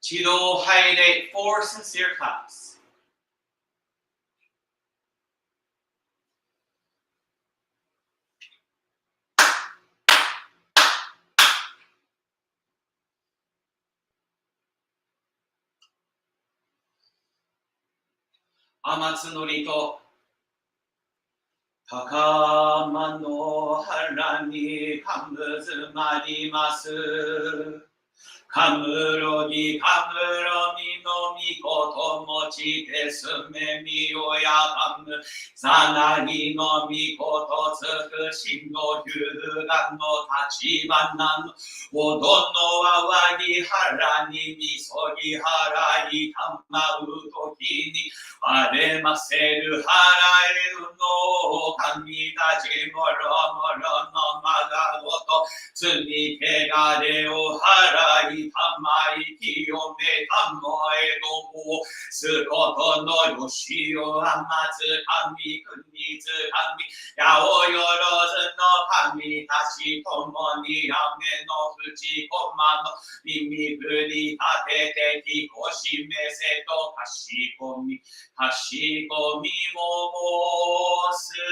Judo Haide for sincere claps. Amatsunori to Takama no hara ni kamuzu marimasu. Kamuro ni kamuro mi no mikoto mochi desu me mi oya kamu. Sanagi no mikoto tsukushin no hyugan no tachibanan no Odo no awagi hara ni misogi hara i tamau toki ni aremaseru haraeru no kami tachi moro moro no magagoto tsumi kegare o harai tamai kiyome tamoe domo sukoto no yoshi o amatsu kami kunitsu kami yao yorozu no kami tachi tomo ni ame no fuji koma no mimi furi tatete kikoshime se to kashikomi kashikomi momosu.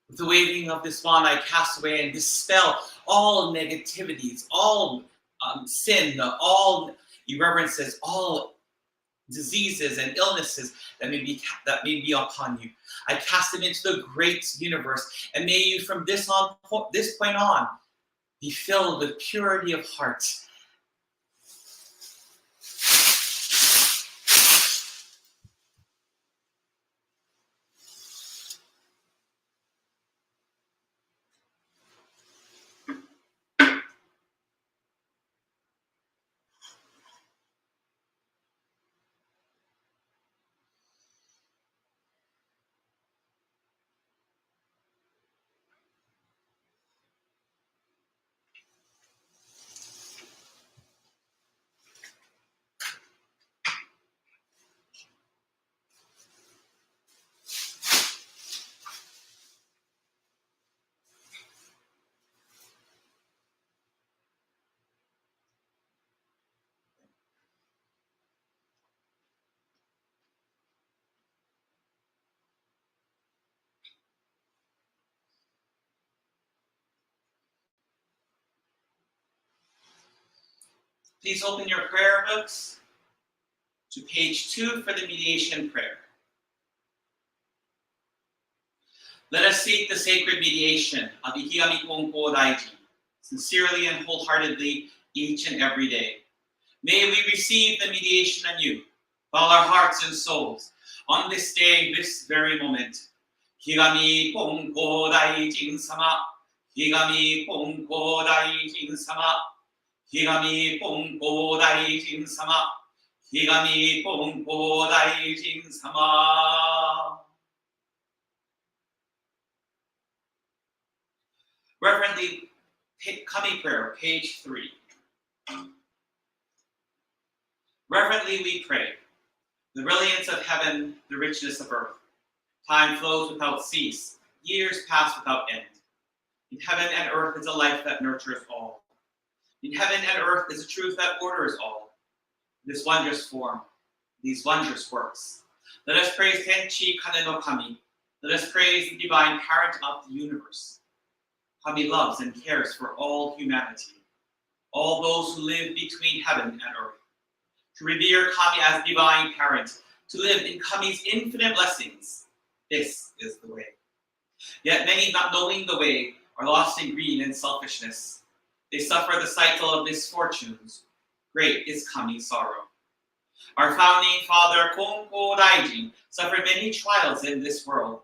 With the waving of this wand, I cast away and dispel all negativities, all sin, all irreverences, all diseases and illnesses that may be upon you. I cast them into the great universe, and may you from this point on be filled with purity of heart. Please open your prayer books to page 2 for the mediation prayer. Let us seek the sacred mediation of Ikigami Konko Daiji, sincerely and wholeheartedly each and every day. May we receive the mediation anew, all our hearts and souls, on this day, this very moment. Higami Kongko Daijin Sama, Higami Kongko Daijin Sama, Higami Kongko Daijin Sama, Higami Kongko Daijin Sama. Reverently, Kami prayer, page 3. Reverently we pray, the brilliance of heaven, the richness of earth. Time flows without cease, years pass without end. In heaven and earth is a life that nurtures all. In heaven and earth is a truth that orders all. This wondrous form, these wondrous works. Let us praise Tenchi Kane no Kami. Let us praise the divine parent of the universe. Kami loves and cares for all humanity, all those who live between heaven and earth. To revere Kami as divine parent, to live in Kami's infinite blessings, this is the way. Yet many, not knowing the way, are lost in greed and selfishness. They suffer the cycle of misfortunes. Great is Kami's sorrow. Our founding father, Kongko Daijin, suffered many trials in this world.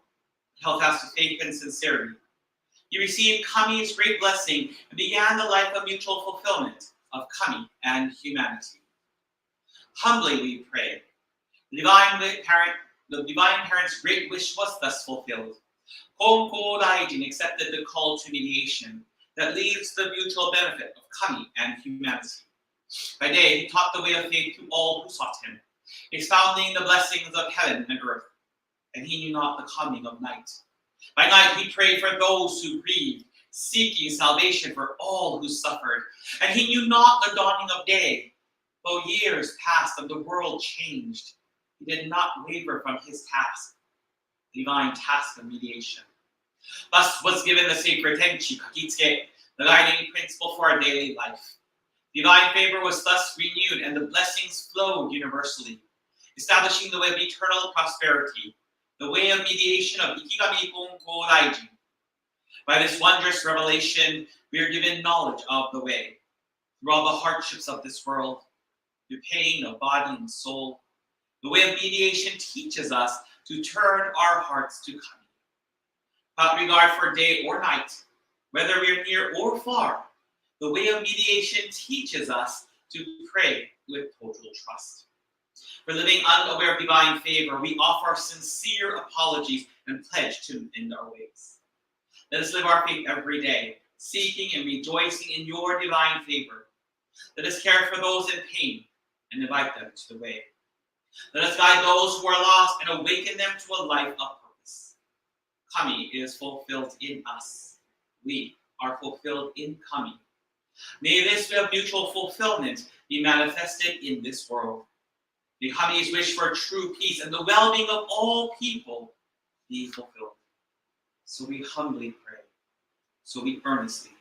He held fast to faith and sincerity. He received Kami's great blessing and began the life of mutual fulfillment of Kami and humanity. Humbly we pray. The divine parent's great wish was thus fulfilled. Kongko Daijin accepted the call to mediation that leads to the mutual benefit of Kami and humanity. By day, he taught the way of faith to all who sought him, expounding the blessings of heaven and earth, and he knew not the coming of night. By night, he prayed for those who grieved, seeking salvation for all who suffered, and he knew not the dawning of day. Though years passed and the world changed, he did not waver from his task, the divine task of mediation. Thus was given the sacred Tenchi Kakitsuke, the guiding principle for our daily life. Divine favor was thus renewed and the blessings flowed universally, establishing the way of eternal prosperity, the way of mediation of Ikigami Kongko Daijin. By this wondrous revelation, we are given knowledge of the way. Through all the hardships of this world, through pain of body and soul, the way of mediation teaches us to turn our hearts to Kami. Without regard for day or night, whether we are near or far, the way of mediation teaches us to pray with total trust. For living unaware of divine favor, we offer sincere apologies and pledge to mend our ways. Let us live our faith every day, seeking and rejoicing in your divine favor. Let us care for those in pain and invite them to the way. Let us guide those who are lost and awaken them to a life of purpose. Kami is fulfilled in us. We are fulfilled in Kami. May this way of mutual fulfillment be manifested in this world. May Kami's wish for true peace and the well-being of all people be fulfilled. So we humbly pray. So we earnestly pray.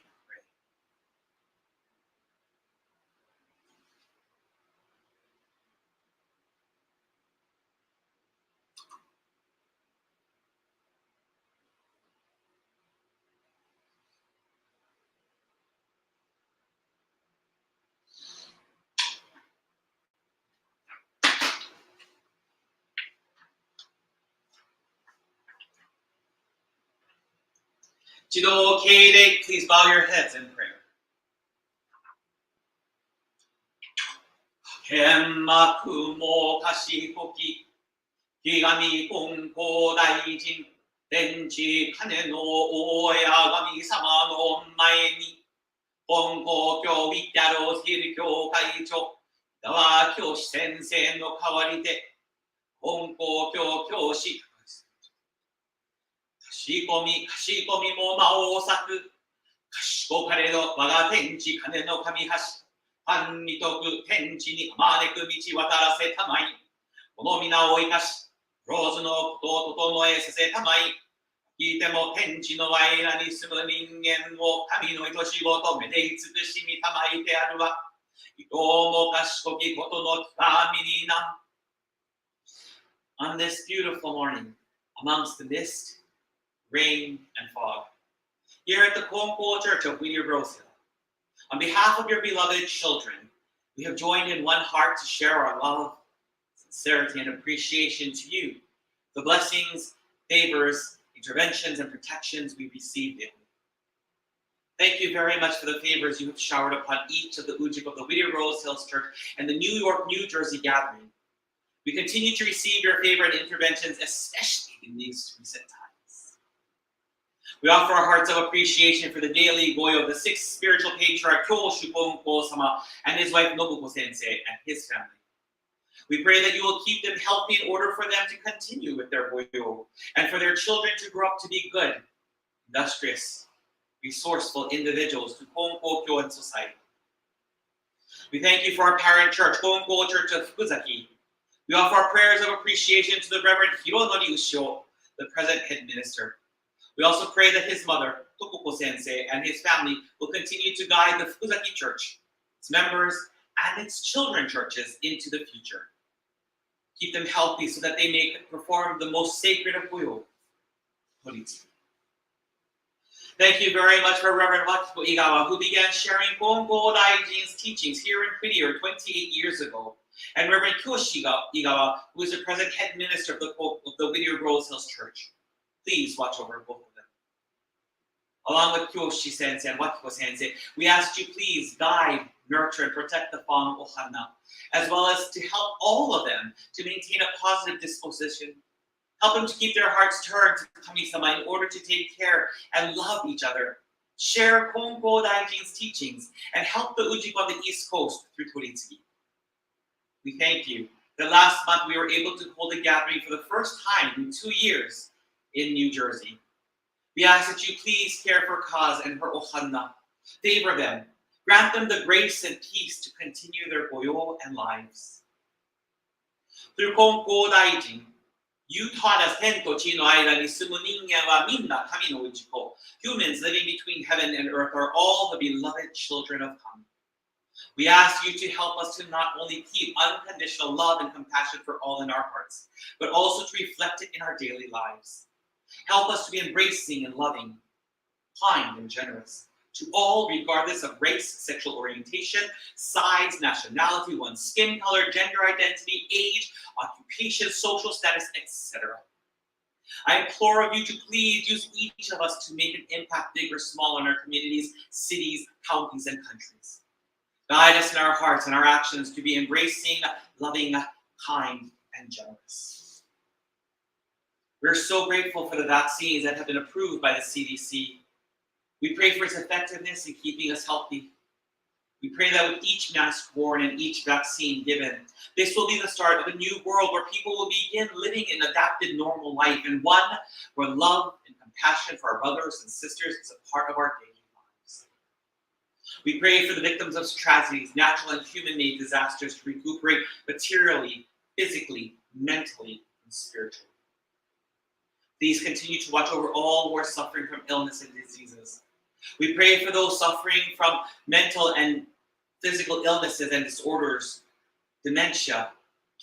自動敬礼 Please bow your heads in prayer. 天幕も賢き、ひがみ金光大臣、天地金の大家神様の前に、金光教ビッタローヒル教会長、田和教師先生の代わりで、金光教教師、賢みも魔王作、賢かれど我が天地金の神橋、藩に徳天地に招く道渡らせたまい、この皆を生かし、ローズのことを整えさせたまい、聞いても天地の間に住む人間を神の愛しごとめでい尽くしみたまいてあるわ。伊藤も賢きことの神にな。On this beautiful morning, amongst the mist, rain, and fog, here at the Kongpo Church of Whittier-Hill, On behalf of your beloved children, we have joined in one heart to share our love, sincerity, and appreciation to you, the blessings, favors, interventions, and protections we receive daily. Thank you very much for the favors you have showered upon each of the ujik of the Whittier-Hill Church and the New York, New Jersey gathering. We continue to receive your favor and interventions, especially in these recent times. We offer our hearts of appreciation for the daily goyo of the sixth spiritual patriarch, Kyoshu Konko-sama, and his wife, Nobuko Sensei, and his family. We pray that you will keep them healthy in order for them to continue with their goyo, and for their children to grow up to be good, industrious, resourceful individuals to Konko Kyo and society. We thank you for our parent church, Konko Church of Fukuzaki. We offer our prayers of appreciation to the Reverend Hironori Ushio, the present head minister. We also pray that his mother, Tokoko Sensei, and his family will continue to guide the Fukuzaki Church, its members, and its children churches into the future. Keep them healthy so that they may perform the most sacred of goyo, Horitsu. Thank you very much for Reverend Wakiko Igawa, who began sharing Kongo Daijin's teachings here in Whittier 28 years ago, and Reverend Kyoshi Igawa, who is the present head minister of the Whittier-Hill Church. Please watch over both of them. Along with Kyoshi Sensei and Wakiko Sensei, we ask you please guide, nurture, and protect the Fang Ohana, as well as to help all of them to maintain a positive disposition. Help them to keep their hearts turned to Kami-sama in order to take care and love each other. Share Kongo Daijin's teachings and help the Ujiko on the East Coast through Toritsugi. We thank you that last month we were able to hold a gathering for the first time in 2 years in New Jersey. We ask that you please care for Kaz and her Ohana. Favor them. Grant them the grace and peace to continue their goyo and lives. Through Kongo Daijin, you taught us ten to chi no aida ni sumu ningen wa minna kami no ujiko. Humans living between heaven and earth are all the beloved children of Kami. We ask you to help us to not only keep unconditional love and compassion for all in our hearts, but also to reflect it in our daily lives. Help us to be embracing and loving, kind and generous, to all regardless of race, sexual orientation, size, nationality, one's skin color, gender identity, age, occupation, social status, etc. I implore of you to please use each of us to make an impact big or small in our communities, cities, counties, and countries. Guide us in our hearts and our actions to be embracing, loving, kind, and generous. We're so grateful for the vaccines that have been approved by the CDC. We pray for its effectiveness in keeping us healthy. We pray that with each mask worn and each vaccine given, this will be the start of a new world where people will begin living an adapted normal life, and one where love and compassion for our brothers and sisters is a part of our daily lives. We pray for the victims of tragedies, natural and human-made disasters to recuperate materially, physically, mentally, and spiritually. Please continue to watch over all who are suffering from illness and diseases. We pray for those suffering from mental and physical illnesses and disorders, dementia,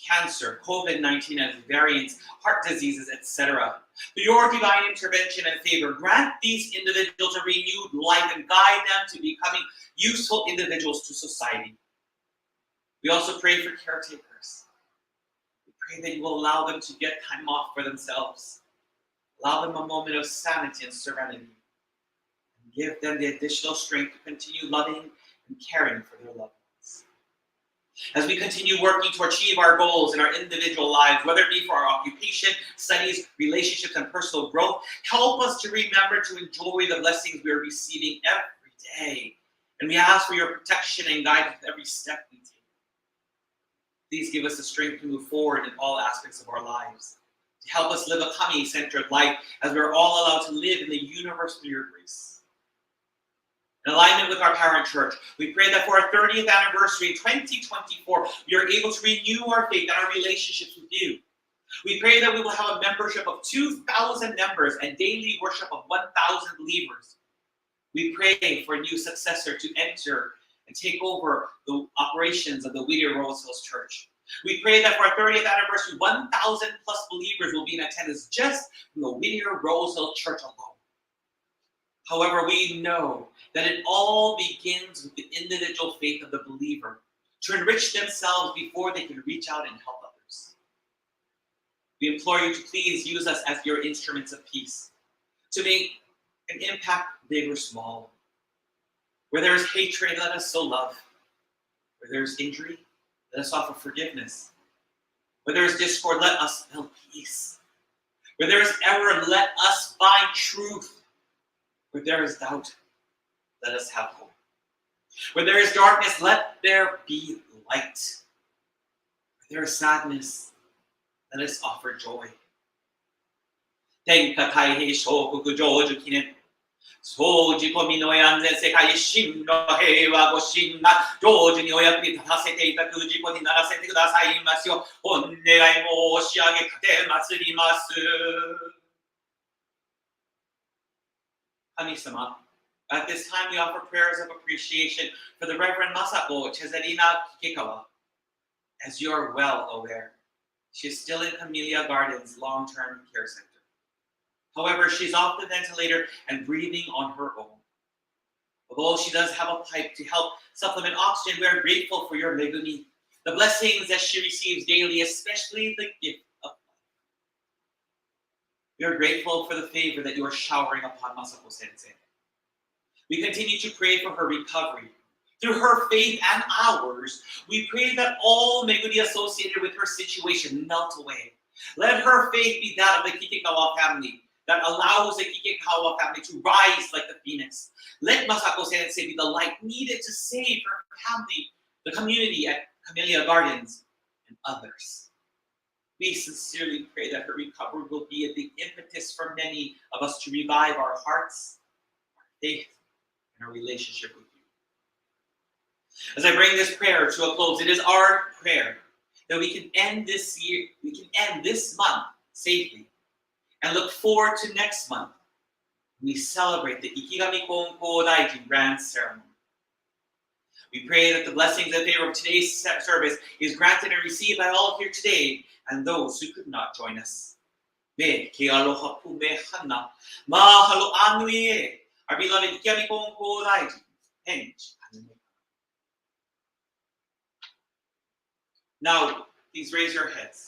cancer, COVID-19 and its variants, heart diseases, etc. Through your divine intervention and favor, grant these individuals a renewed life and guide them to becoming useful individuals to society. We also pray for caretakers. We pray that you will allow them to get time off for themselves. Allow them a moment of sanity and serenity. And give them the additional strength to continue loving and caring for their loved ones. As we continue working to achieve our goals in our individual lives, whether it be for our occupation, studies, relationships, and personal growth, help us to remember to enjoy the blessings we are receiving every day. And we ask for your protection and guidance with every step we take. Please give us the strength to move forward in all aspects of our lives, to help us live a Kami-centered life as we are all allowed to live in the universe through your grace. In alignment with our parent church, we pray that for our 30th anniversary in 2024, we are able to renew our faith and our relationships with you. We pray that we will have a membership of 2,000 members and daily worship of 1,000 believers. We pray for a new successor to enter and take over the operations of the Whittier-Hill Church. We pray that for our 30th anniversary, 1,000 plus believers will be in attendance just from the Whittier-Hill Church alone. However, we know that it all begins with the individual faith of the believer to enrich themselves before they can reach out and help others. We implore you to please use us as your instruments of peace, to make an impact big or small. Where there is hatred, let us sow love. Where there is injury, let us offer forgiveness. Where there is discord, let us build peace. Where there is error, let us find truth. Where there is doubt, let us have hope. Where there is darkness, let there be light. Where there is sadness, let us offer joy. 天下太平、小国成就記念。総じ込みの安全世界真の平和ご神が成就にお役に立たせていただく事故にならせてくださいますようお願い申し上げかて祭ります。神様、at this time we offer prayers of appreciation for the Reverend Masako Chezerina Kikikawa. As you are well aware, she is still in Camellia Gardens Long-Term Care Center. However, she's off the ventilator and breathing on her own. Although she does have a pipe to help supplement oxygen, we are grateful for your megumi, the blessings that she receives daily, especially the gift of life. We are grateful for the favor that you are showering upon Masako Sensei. We continue to pray for her recovery. Through her faith and ours, we pray that all megumi associated with her situation melt away. Let her faith be that of the Kikikawa family, that allows the Kikikawa family to rise like the phoenix. Let Masako Sensei be the light needed to save her family, the community at Camellia Gardens, and others. We sincerely pray that her recovery will be a big impetus for many of us to revive our hearts, our faith, and our relationship with you. As I bring this prayer to a close, it is our prayer that we can end this year, we can end this month safely, and look forward to next month when we celebrate the Ikigami Konko Daijin Grand Ceremony. We pray that the blessings and favor of today's service is granted and received by all here today and those who could not join us. Me ke aloha pume hana, mahalo anui, our beloved Ikigami Konko Daijin, hench. Now, please raise your heads.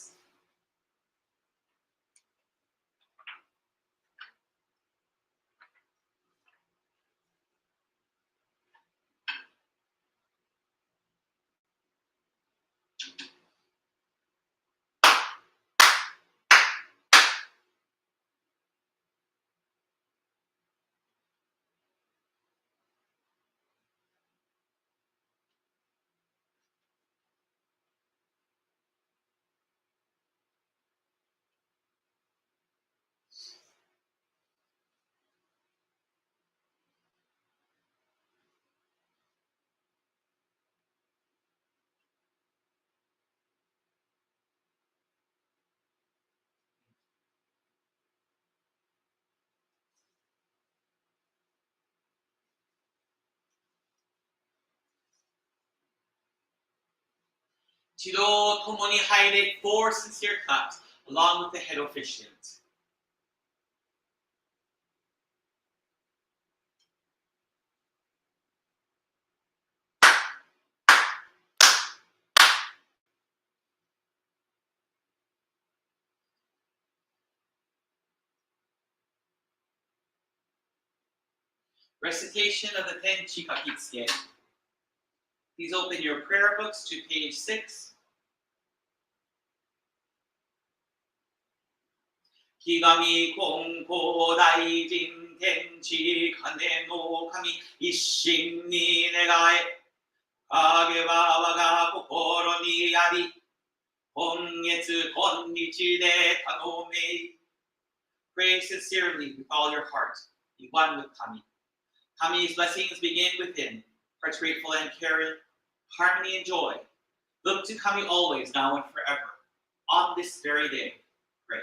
Chido tomoni haire 4 sincere claps along with the head officiant. Recitation of the Ten Chikakitsuke. Please open your prayer books to page 6. Kigami Konko Daijin Tenchi Kane no Kami Isshin ni Negae Kage wa waga kokoro ni ari Kongetsu konnichi de tanome. Pray sincerely with all your heart. Be one with Kami. Kami's blessings begin within. Hearts grateful and caring, harmony and joy. Look to Kami always, now and forever. On this very day, pray.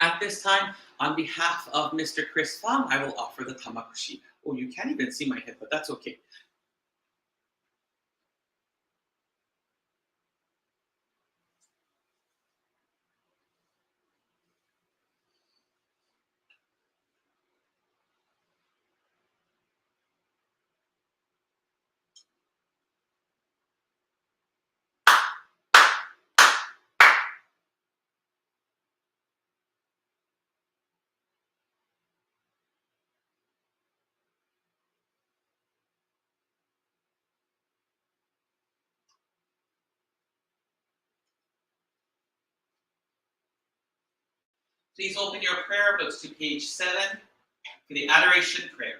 At this time, on behalf of Mr. Chris Fong, I will offer the tamakushi. Oh, you can't even see my head, but that's okay. Please open your prayer books to page 7 for the Adoration Prayer.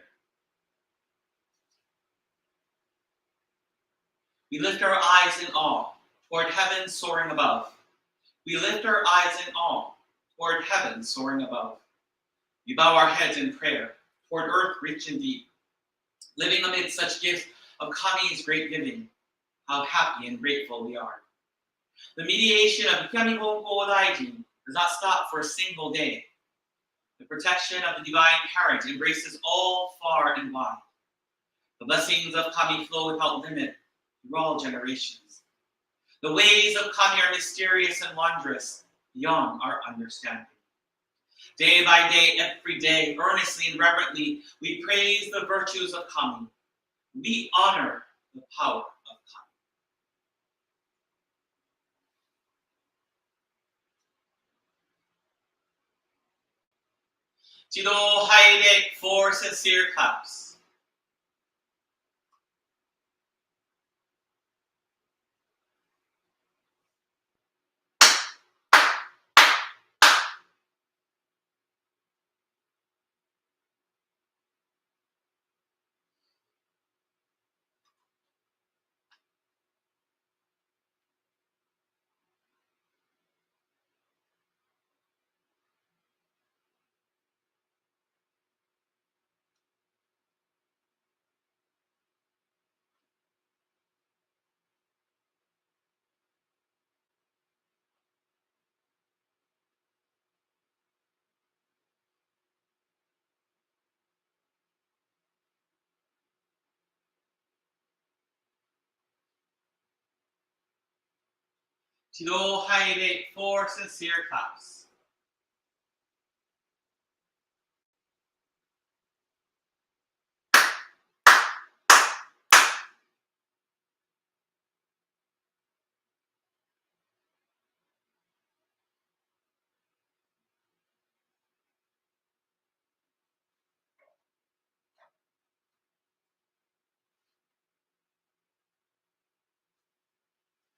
We lift our eyes in awe toward heaven soaring above. We lift our eyes in awe toward heaven soaring above. We bow our heads in prayer toward earth rich and deep. Living amid such gifts of Kami's great giving, how happy and grateful we are. The mediation of Ikami Hongo Daijin does not stop for a single day. The protection of the divine parent embraces all far and wide. The blessings of Kami flow without limit through all generations. The ways of Kami are mysterious and wondrous beyond our understanding. Day by day, every day, earnestly and reverently, we praise the virtues of Kami. We honor the power of Kami. Jido Haide for sincere cups. Jido Haide for sincere cups.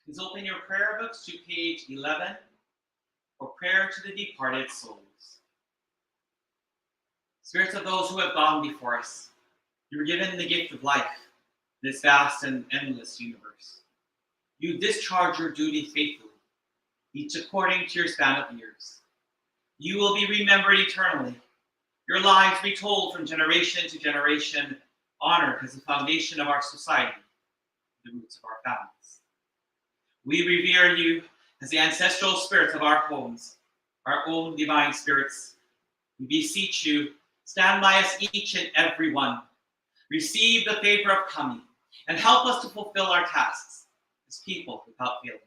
Please open your prayer books to page 11 for prayer to the departed souls. Spirits of those who have gone before us, you were given the gift of life in this vast and endless universe. You discharge your duty faithfully, each according to your span of years. You will be remembered eternally, your lives retold from generation to generation, honored as the foundation of our society, the roots of our families. We revere you as the ancestral spirits of our homes, our own divine spirits. We beseech you, stand by us each and every one. Receive the favor of Kami and help us to fulfill our tasks as people without failing.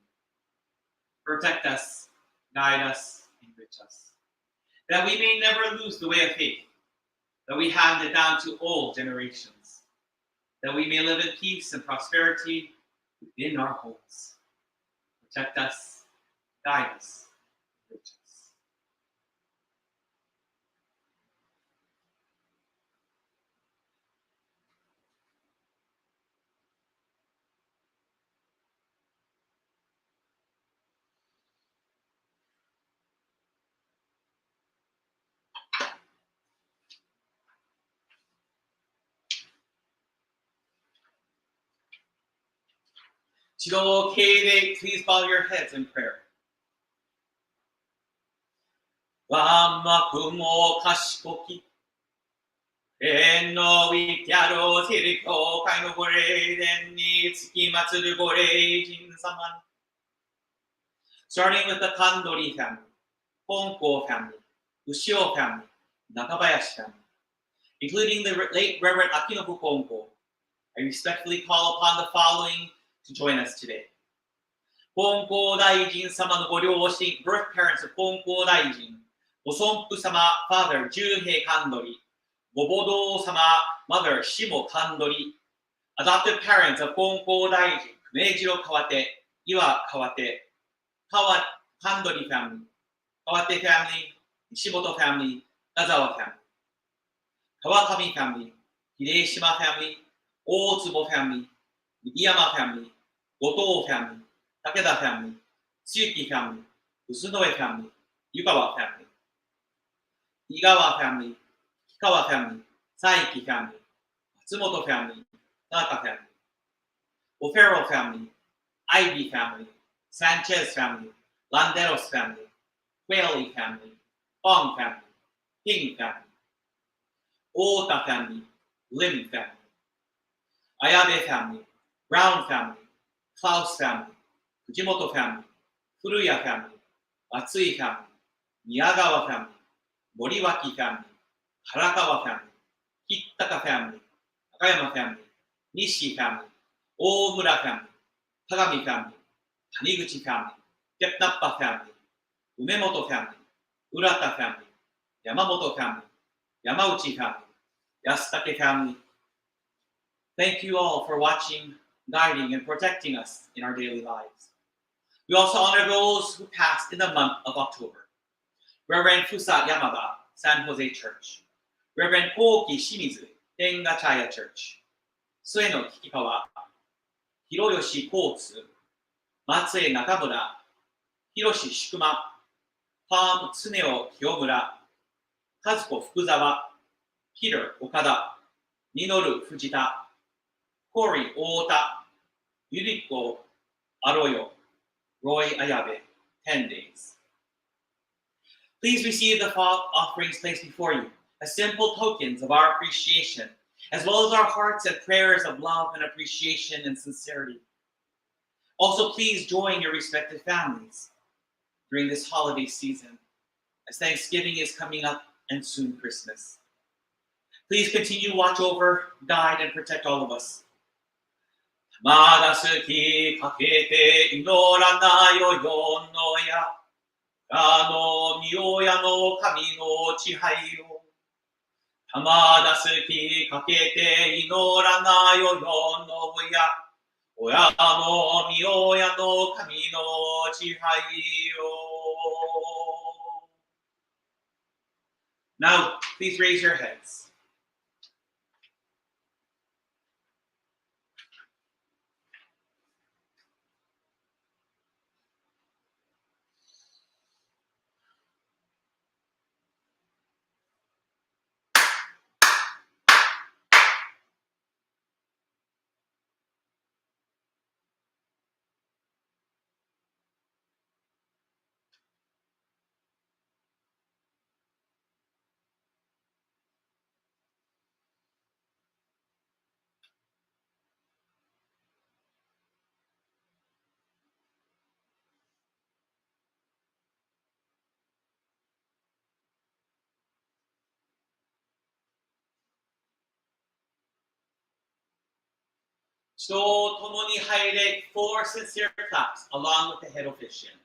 Protect us, guide us, enrich us, that we may never lose the way of faith, that we hand it down to all generations, that we may live in peace and prosperity within our homes. Protect us, guide us, enrich us. Chido Keide, please bow your heads in prayer. Wamakumo kashikoki. Enno Whittier-Hill Siriko Kaino Gore Denni Tsuki Matsuru Gore Jin Saman. Starting with the Kandori family, Honko family, Ushio family, Nakabayashi family, including the late Reverend Akinobu Kongo. I respectfully call upon the following to join us today. Kongo Daijin sama no go ryoshin, birth parents of Kongo Daijin, Osonpu sama, father Juhei Kandori, Bobodo sama, mother Shimo Kandori, adopted parents of Kongo Daijin, Meijiro Kawate, Iwa Kawate, Kandori family, Kawate family, Shiboto family, Kazawa family, Kawakami family, Hideishima family, Otsubo family, Iyama family, Goto family, Takeda family, Tsuki family, Usunoe family, Yukawa family, Igawa family, Kikawa family, Saiki family, Matsumoto family, Tanaka family, Ofero family, Ivy family, Sanchez family, Landeros family, Whaley family, Fong family, King family, Ota family, Lim family, Ayabe family, Brown family, Klaus family, Fujimoto family, Furuya family, Matsui family, Miyagawa family, Moriwaki family, Harakawa family, Kitaka family, Nakayama family, Nishi family, Omura family, Tagami family, Taniguchi family, Tepnappa family, Umemoto family, Urata family, Yamamoto family, Yamauchi family, Yasutake family. Thank you all for watching, guiding, and protecting us in our daily lives. We also honor those who passed in the month of October. Reverend Fusa Yamada, San Jose Church. Reverend Koki Shimizu, Tengachaya Church. Sueno Kikikawa, Hiroyoshi Kotsu, Matsue Nakamura, Hiroshi Shikuma, Palm Tsuneo Kiyomura, Kazuko Fukuzawa, Peter Okada, Minoru Fujita, Corey Ota, Yuriko Arroyo, Roy Ayabe, 10 days. Please receive the offerings placed before you as simple tokens of our appreciation, as well as our hearts and prayers of love and appreciation and sincerity. Also, please join your respective families during this holiday season, as Thanksgiving is coming up and soon Christmas. Please continue to watch over, guide, and protect all of us. まだ好きかけて祈らないよよのや、あの御親の神の支配を。まだ好きかけて祈らないよよのや、親の御親の神の支配を。Now, please raise your heads. So, 共に入れ 4 sincere claps along with the head officiant.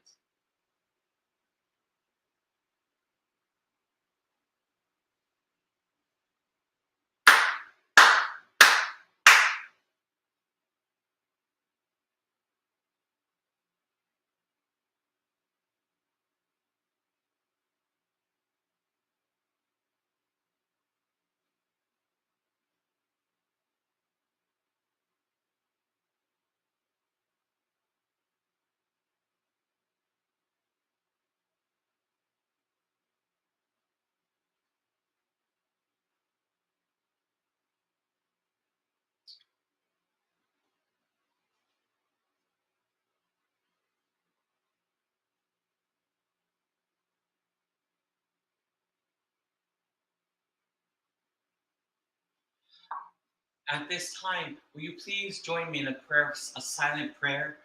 At this time, will you please join me in a silent prayer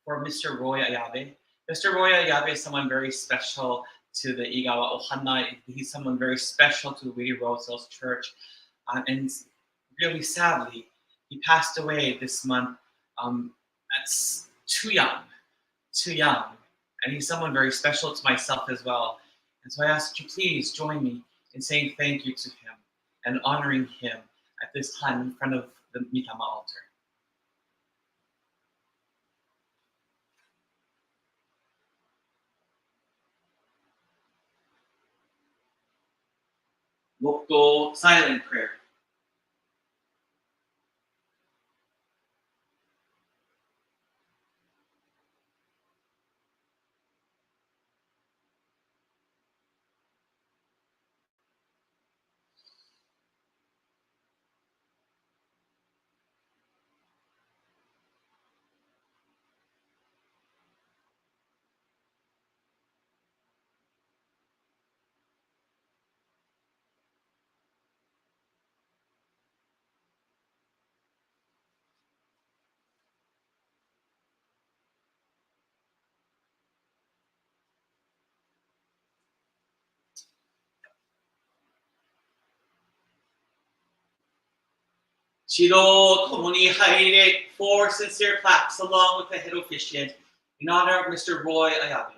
for Mr. Roy Ayabe? Mr. Roy Ayabe is someone very special to the Igawa Ohana. He's someone very special to the Whittier-Hill Church. And really sadly, he passed away this month. That's too young. And he's someone very special to myself as well. And so I ask you, please join me in saying thank you to him and honoring him at this time in front of the Mitama altar. Mokto silent prayer. Chido Tomoni Haire, 4 sincere claps along with the head officiant in honor of Mr. Roy Ayabe.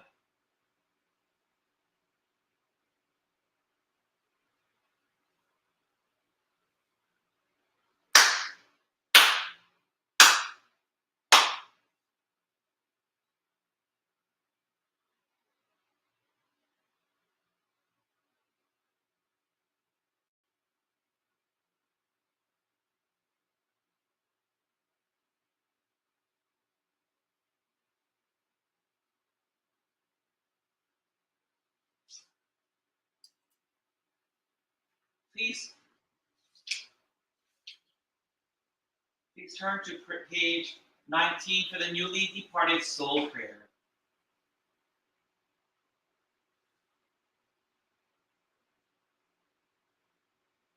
Please turn to page 19 for the newly departed soul prayer.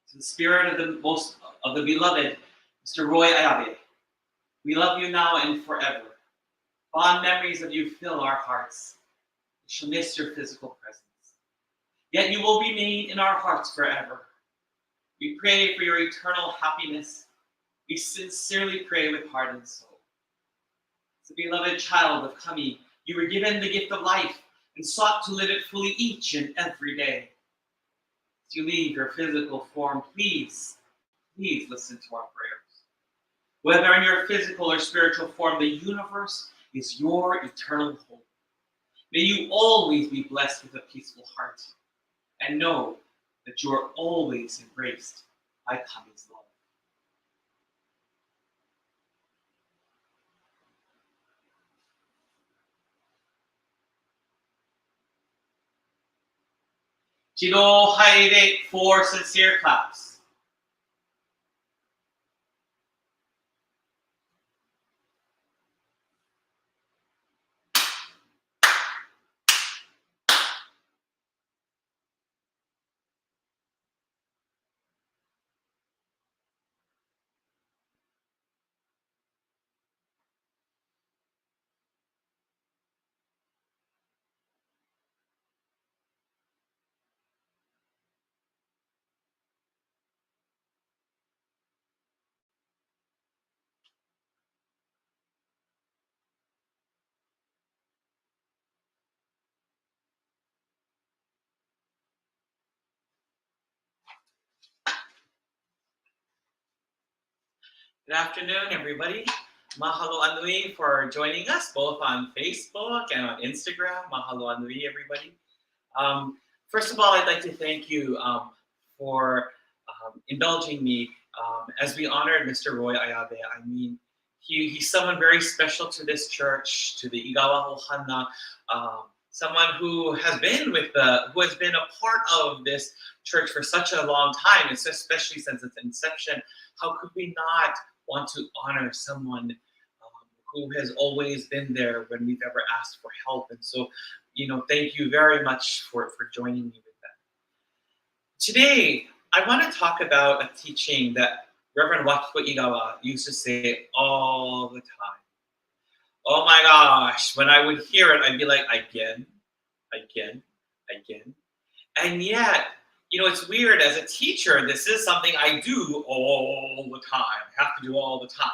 To the spirit of the beloved, Mr. Roy Ayabe, we love you now and forever. Fond memories of you fill our hearts. We shall miss your physical presence. Yet you will remain in our hearts forever. We pray for your eternal happiness. We sincerely pray with heart and soul. As a beloved child of Kami, you were given the gift of life and sought to live it fully each and every day. As you leave your physical form, please listen to our prayers. Whether in your physical or spiritual form, the universe is your eternal home. May you always be blessed with a peaceful heart and know that you are always embraced by Kami's love. Jiro Haire, 4 sincere claps. Good afternoon, everybody. Mahalo Anui for joining us both on Facebook and on Instagram. Mahalo Anui, everybody. First of all, I'd like to thank you for indulging me as we honored Mr. Roy Ayabe. I mean, he's someone very special to this church, to the Igawa Ohana, someone who has been a part of this church for such a long time, especially since its inception. How could we not want to honor someone who has always been there when we've ever asked for help? And so, thank you very much for joining me with that. Today, I want to talk about a teaching that Reverend Wakiko Igawa used to say all the time. Oh my gosh, when I would hear it, I'd be like, again. again. And yet, it's weird as a teacher, this is something I do all the time. I have to do all the time.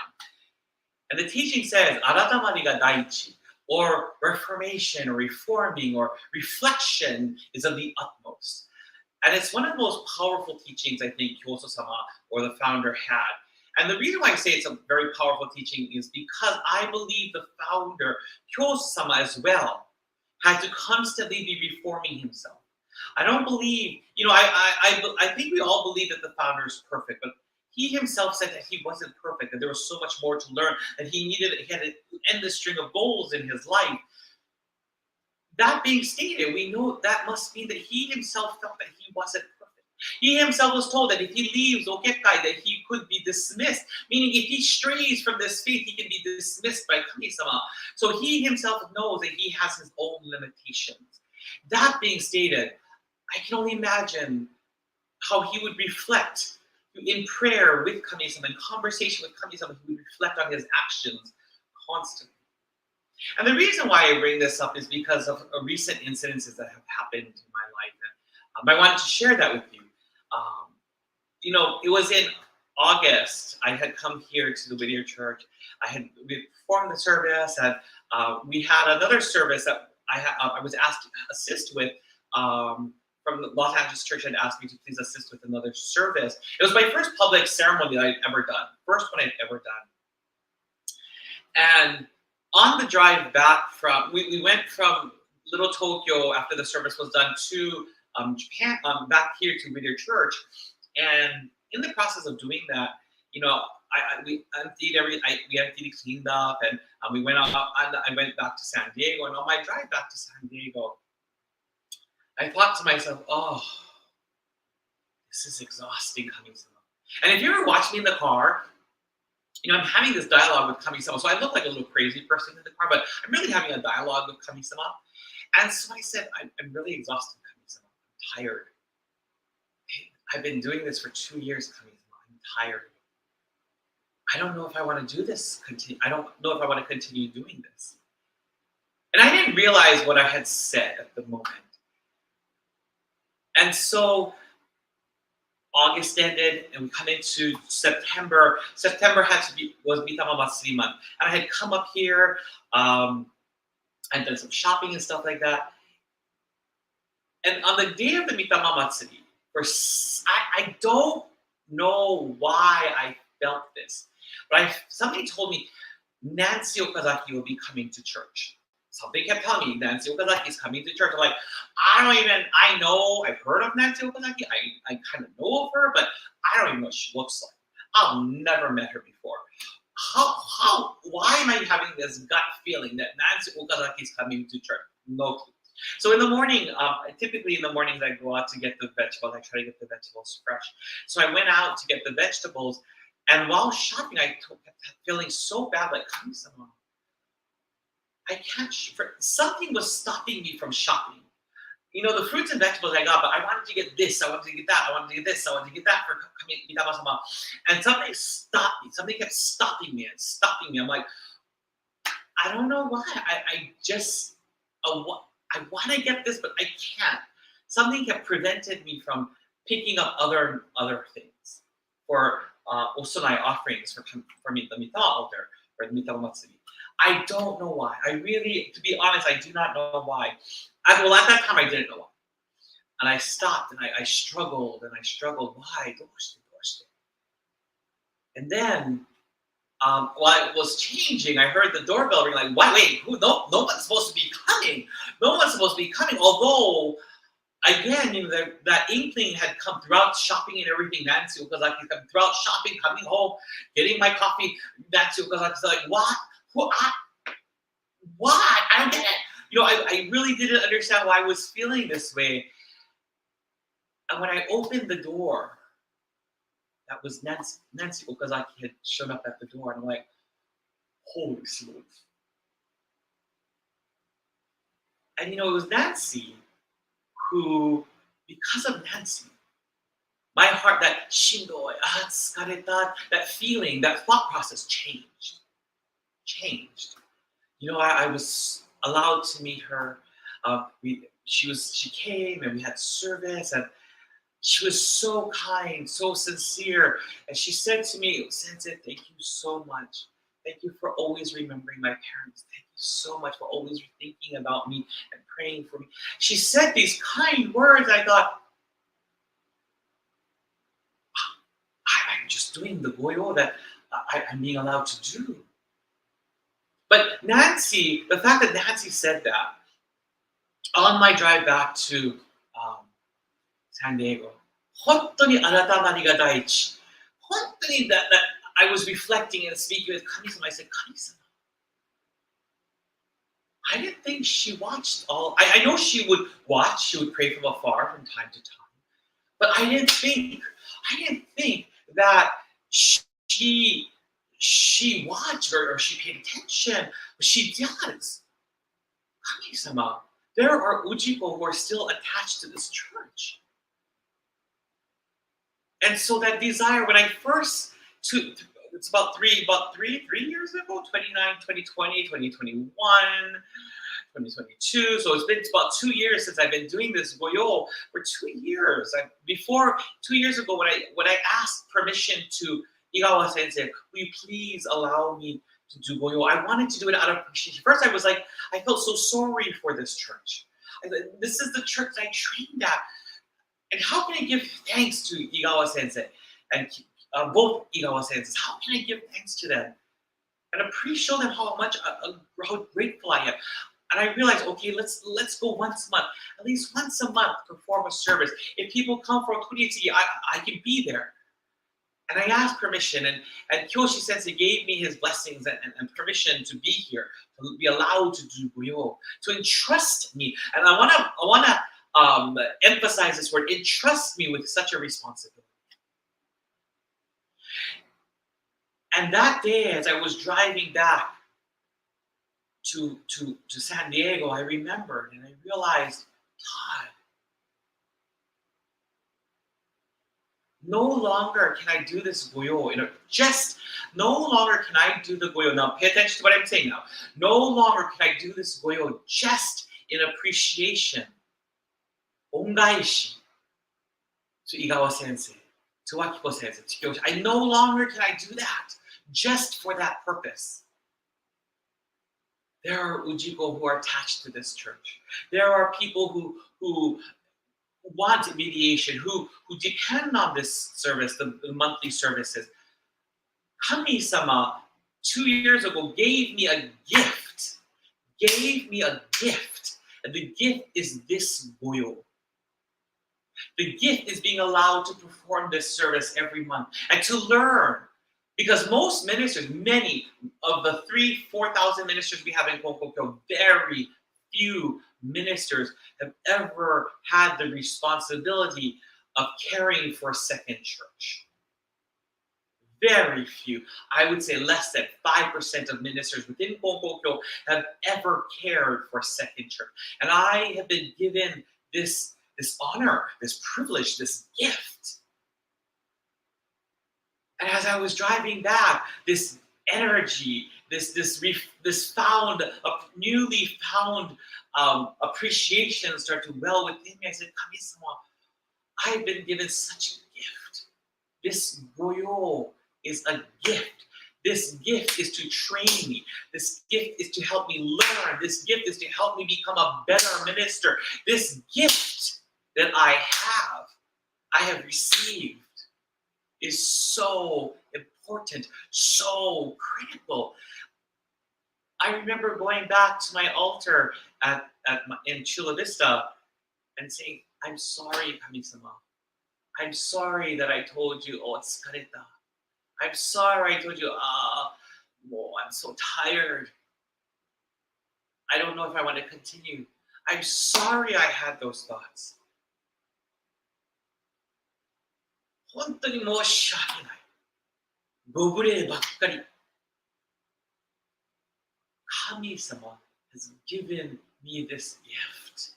And the teaching says, "Aratamari ga daichi," or reformation, or reforming, or reflection is of the utmost. And it's one of the most powerful teachings I think Kyoso-sama or the founder had. And the reason why I say it's a very powerful teaching is because I believe the founder, Kyoso-sama as well, had to constantly be reforming himself. I don't believe, I think we all believe that the founder is perfect, but he himself said that he wasn't perfect, that there was so much more to learn, that he had an endless string of goals in his life. That being stated, we know that must mean that he himself felt that he wasn't perfect. He himself was told that if he leaves Okekai, that he could be dismissed. Meaning, if he strays from this faith, he can be dismissed by Kami-sama. So he himself knows that he has his own limitations. That being stated, I can only imagine how he would reflect in prayer with Kami-sama, in conversation with Kami-sama. He would reflect on his actions constantly. And the reason why I bring this up is because of recent incidences that have happened in my life. And I wanted to share that with you. It was in August. I had come here to the Whittier Church. We performed the service, and we had another service that I was asked to assist with. From the Los Angeles Church had asked me to please assist with another service. It was my first public ceremony that I'd ever done. First one I'd ever done. And on the drive back we went from Little Tokyo after the service was done to Japan, back here to Whittier Church. And in the process of doing that, we emptied, cleaned up, and we went up. I went back to San Diego, and on my drive back to San Diego, I thought to myself, "Oh, this is exhausting, Kami-sama." And if you ever watch me in the car, I'm having this dialogue with Kami-sama. So I look like a little crazy person in the car, but I'm really having a dialogue with Kami-sama. And so I said, I'm really exhausted, Kami-sama. I'm tired. I've been doing this for 2 years, Kami-sama. I'm tired. I don't know if I want to do this. I don't know if I want to continue doing this. And I didn't realize what I had said at the moment. And so August ended, and we come into September. September was Mitama Matsuri month, and I had come up here. I'd done some shopping and stuff like that. And on the day of the Mitama Matsuri, I don't know why I felt this, but somebing told me Nancy Okazaki will be coming to church. Something kept telling me Nancy Okazaki is coming to church. I'm like, I know, I've heard of Nancy Okazaki. I kind of know of her, but I don't even know what she looks like. I've never met her before. Why am I having this gut feeling that Nancy Okazaki is coming to church? No clue. So in the morning, typically in the mornings I go out to get the vegetables. I try to get the vegetables fresh. So I went out to get the vegetables, and while shopping, I kept feeling so bad, like, Kami-sama, I can't. Something was stopping me from shopping. The fruits and vegetables I got, but I wanted to get this, I wanted to get that, I wanted to get this, I wanted to get that for Mitama-sama. And something stopped me. Something kept stopping me and stopping me. I'm like, I don't know why. I want to get this, but I can't. Something kept prevented me from picking up other things for Osonai offerings for the Mitama altar or the Mitama Matsuri. I don't know why. To be honest, I do not know why. At that time, I didn't know why. And I stopped, and I struggled, and I struggled. Why? And then, while it was changing, I heard the doorbell ring, like, wait, no one's supposed to be coming. No one's supposed to be coming. Although, again, that inkling had come throughout shopping and everything. Nancy Okazaki, throughout shopping, coming home, getting my coffee. Nancy Okazaki's like, what? Why? I don't get it. I really didn't understand why I was feeling this way. And when I opened the door, that was Nancy Okazaki had shown up at the door, and I'm like, holy smokes. And it was Nancy who, because of Nancy, my heart, that shindoi, tsukareta, that feeling, that thought process changed. I was allowed to meet her. she came and we had service, and she was so kind, so sincere. And she said to me, Sensei, thank you so much. Thank you for always remembering my parents. Thank you so much for always thinking about me and praying for me. She said these kind words. I thought, I'm just doing the goyo that I'm being allowed to do. But Nancy, the fact that Nancy said that on my drive back to um, San Diego, 本当に改まりが第一。本当に that I was reflecting and speaking with 神様. I said, 神様. I didn't think she watched all. I know she would watch. She would pray from afar from time to time. But I didn't think that she watched or she paid attention. But she does. 神様. There are Ujiko who are still attached to this church. And so that desire, when I first, it's about three years ago, 2020, 2021, 2022. So it's about 2 years since I've been doing this goyo for 2 years. Before 2 years ago, when I asked permission to Igawa Sensei, will you please allow me to do goyo? I wanted to do it out of appreciation. First, I was like, I felt so sorry for this church. This is the church I trained at. And how can I give thanks to Igawa Sensei and both Igawa Senseis? How can I give thanks to them and show them how grateful I am? And I realized, okay, let's go once a month, at least once a month, perform a service. If people come for Kuriti, I can be there. And I asked permission, and Kyoshi Sensei gave me his blessings and permission to be here, to be allowed to do goyo, to entrust me. And I wanna emphasize this word, entrust me with such a responsibility. And that day, as I was driving back to San Diego, I remembered and I realized, God, no longer can I do this goyo. No longer can I do the goyo. Now, pay attention to what I'm saying now. No longer can I do this goyo just in appreciation. Ongaishi to Igawa Sensei, to Akiko Sensei, to Kyoshi. I no longer can I do that just for that purpose. There are Ujiko who are attached to this church. There are people who want mediation, who depend on this service, the monthly services. Kami-sama, 2 years ago, gave me a gift. And the gift is this goyo. The gift is being allowed to perform this service every month and to learn. Because most ministers, many of the 4,000 ministers we have in Konkokyo, very few ministers have ever had the responsibility of caring for a second church. Very few. I would say less than 5% of ministers within Konkokyo have ever cared for a second church. And I have been given this honor, this privilege, this gift. And as I was driving back, this energy, this newly found appreciation started to well within me. I said, Kami-sama, I've been given such a gift. This goyo is a gift. This gift is to train me. This gift is to help me learn. This gift is to help me become a better minister. This gift that I have received, is so important, so critical. I remember going back to my altar in Chula Vista and saying, I'm sorry, Kami-sama. I'm sorry that I told you, tsukareta. I'm sorry I told you, I'm so tired. I don't know if I want to continue. I'm sorry I had those thoughts. 本当に申し訳ない。ご無礼ばっかり。神様 has given me this gift.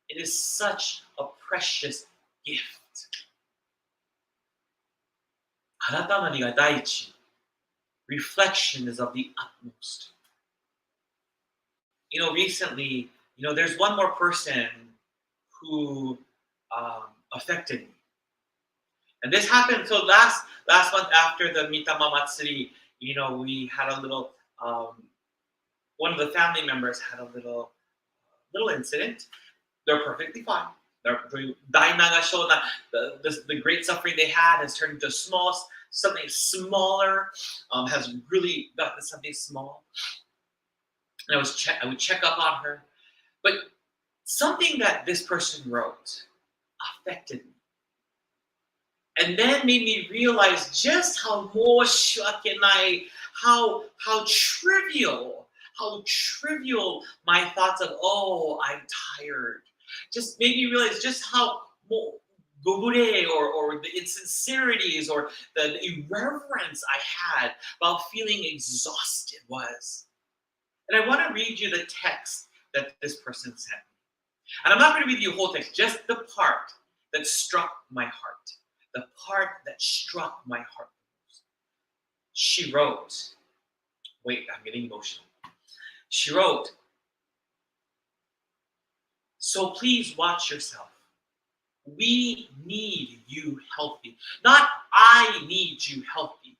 It is such a precious gift. 改まりが第一。Reflection is of the utmost. Recently, there's one more person who affected me. And this happened. So last month after the Mitama Matsuri, we had a little. One of the family members had a little incident. They're perfectly fine. The great suffering they had has turned into something smaller. Has really gotten something small. And I would check up on her, but something that this person wrote affected me, and then made me realize just how trivial my thoughts of, oh, I'm tired, just made me realize just how gogure or the insincerities or the irreverence I had while feeling exhausted was. And I want to read you the text that this person sent me. And I'm not going to read you the whole text, just the part that struck my heart. The part that struck my heart the most. She wrote, wait, I'm getting emotional. She wrote, so please watch yourself. We need you healthy. Not I need you healthy.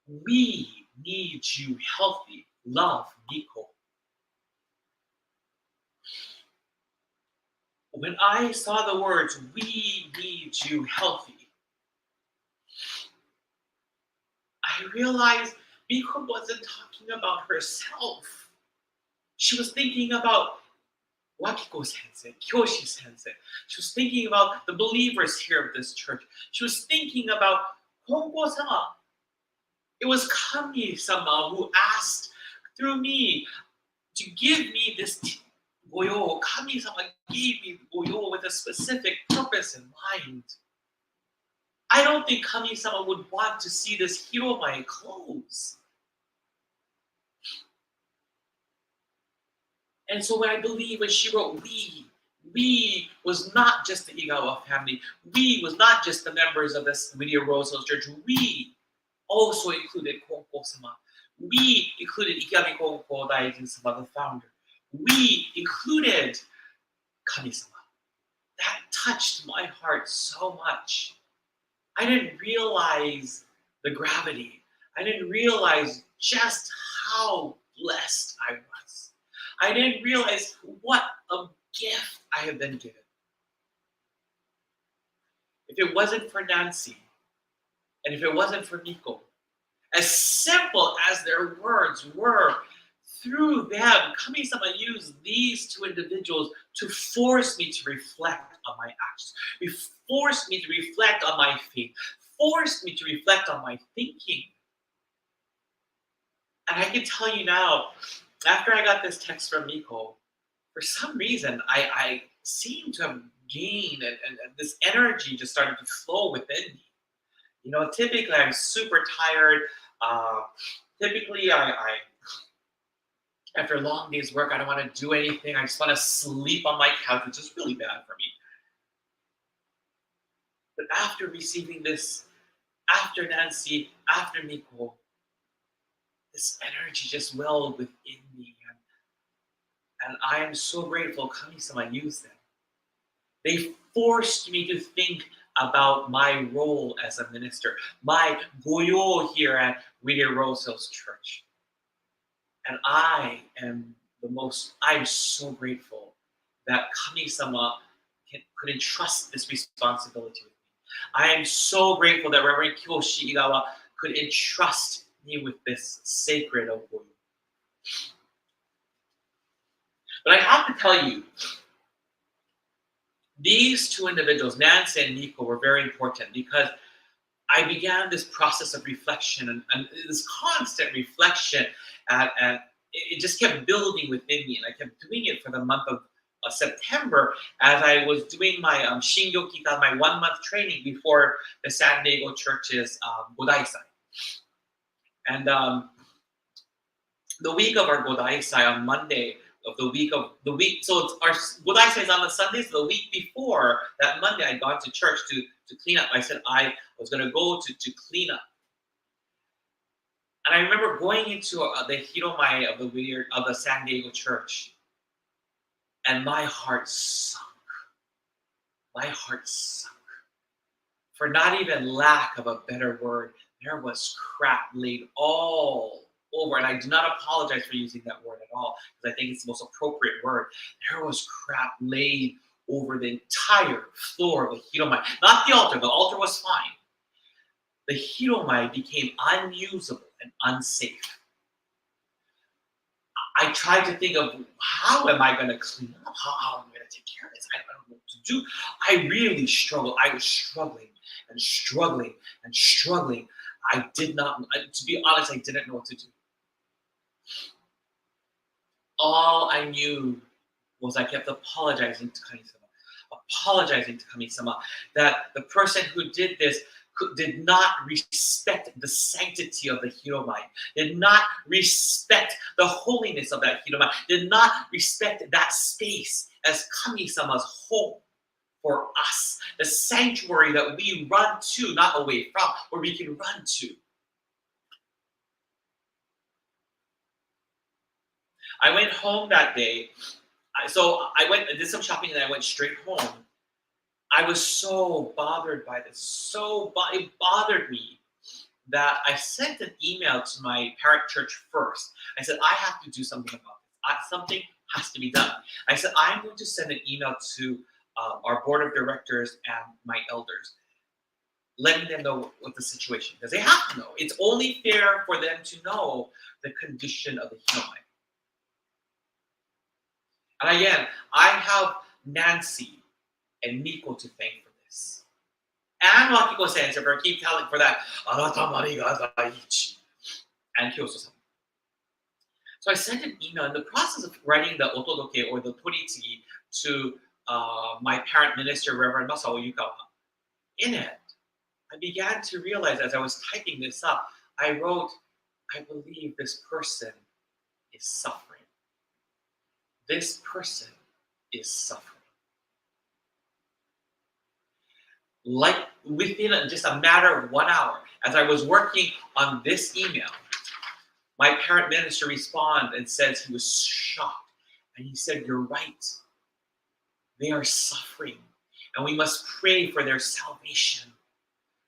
We need you healthy. Love, Miko. When I saw the words, we need you healthy, I realized Miko wasn't talking about herself. She was thinking about Wakiko sensei, Kyoshi sensei. She was thinking about the believers here of this church. She was thinking about Hongo-sama. It was Kami-sama who asked through me to give me this goyo. Kami-sama gave me goyo with a specific purpose in mind. I don't think Kami-sama would want to see this Hiromai close. And so when she wrote we was not just the Igawa family. We was not just the members of this Whittier-Hill Church. We also included Konko-sama. We included Ikami Konko Daijin-sama, the founder. We included Kami-sama. That touched my heart so much. I didn't realize the gravity. I didn't realize just how blessed I was. I didn't realize what a gift I have been given. If it wasn't for Nancy, and if it wasn't for Miko, as simple as their words were, through them, Kami-sama used these two individuals to force me to reflect on my actions, forced me to reflect on my faith, forced me to reflect on my thinking. And I can tell you now, after I got this text from Miko, for some reason, I seem to have gained and this energy just started to flow within me. Typically I'm super tired. Typically I after a long day's work, I don't want to do anything. I just want to sleep on my couch, which is really bad for me. But after receiving this, after Nancy, after Miko, this energy just welled within me. And I am so grateful Kami-sama used them. They forced me to think about my role as a minister, my goyo here at Whittier-Hill Church. And I'm so grateful that Kami-sama could entrust this responsibility with me. I am so grateful that Reverend Kyoshi Igawa could entrust me with this sacred goyo. But I have to tell you, these two individuals, Nancy and Miko, were very important because I began this process of reflection and this constant reflection, and it just kept building within me, and I kept doing it for the month of September as I was doing my Shingyo-Kikan, my 1-month training before the San Diego Church's Godaisai. And the week of our Godaisai on Monday, so it's our Godaisai is on the Sunday, so the week before that Monday, I'd gone to church to clean up. I said I was going to go to clean up. And I remember going into the Hiromai of the San Diego Church, and my heart sunk. my heart sunk. For not even lack of a better word, there was crap laid all over. And I do not apologize for using that word at all, because I think it's the most appropriate word. There was crap laid over the entire floor of the Hiromai. Not the altar was fine. The Hiromai became unusable and unsafe. I tried to think of, how am I going to clean up? How am I going to take care of this? I don't know what to do. I really struggled. I was struggling and struggling and struggling. I did not, to be honest, I didn't know what to do. All I knew was I kept apologizing to Kami-sama, that the person who did this did not respect the sanctity of the Hiromai, did not respect the holiness of that Hiromai, did not respect that space as Kami-sama's home for us, the sanctuary that we run to, not away from, where we can run to. I went home that day. So I did some shopping, and I went straight home. I was so bothered by this. It bothered me that I sent an email to my parent church first. I said, I have to do something about this. Something has to be done. I said, I'm going to send an email to our board of directors and my elders, letting them know what the situation is. Because they have to know. It's only fair for them to know the condition of the Hiromai. And again, I have Nancy and Nico to thank for this. And Wakiko Sensei for keep telling for that. And Kyoso-san. So I sent an email in the process of writing the otodoke or the toritsugi to my parent minister, Reverend Masao Yukawa. In it, I began to realize as I was typing this up, I wrote, I believe this person is suffering. This person is suffering. Like within just a matter of 1 hour, as I was working on this email, my parent minister responded and says he was shocked. And he said, you're right. They are suffering. And we must pray for their salvation.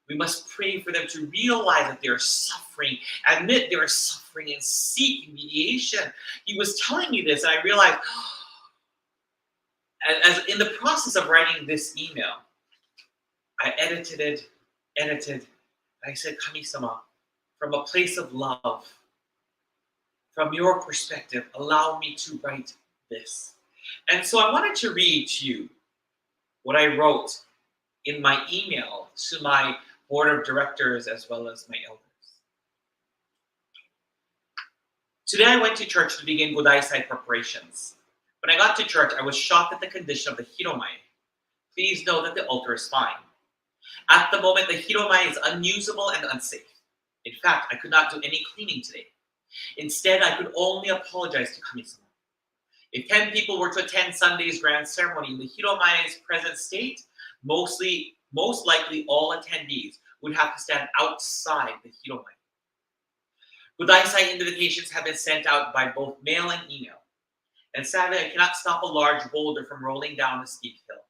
We must pray for them to realize that they are suffering, admit they are suffering, and seek mediation. He was telling me this, and I realized, as in the process of writing this email, I edited it, and I said, Kami-sama, from a place of love, from your perspective, allow me to write this. And so I wanted to read to you what I wrote in my email to my board of directors as well as my elders. Today I went to church to begin Godaisai preparations. When I got to church, I was shocked at the condition of the Hiromai. Please know that the altar is fine. At the moment, the Hiromai is unusable and unsafe. In fact, I could not do any cleaning today. Instead, I could only apologize to Kami-sama. If 10 people were to attend Sunday's grand ceremony in the Hiromai's present state, most likely all attendees would have to stand outside the Hiromai. Godaisai invitations have been sent out by both mail and email. And sadly, I cannot stop a large boulder from rolling down the steep hill.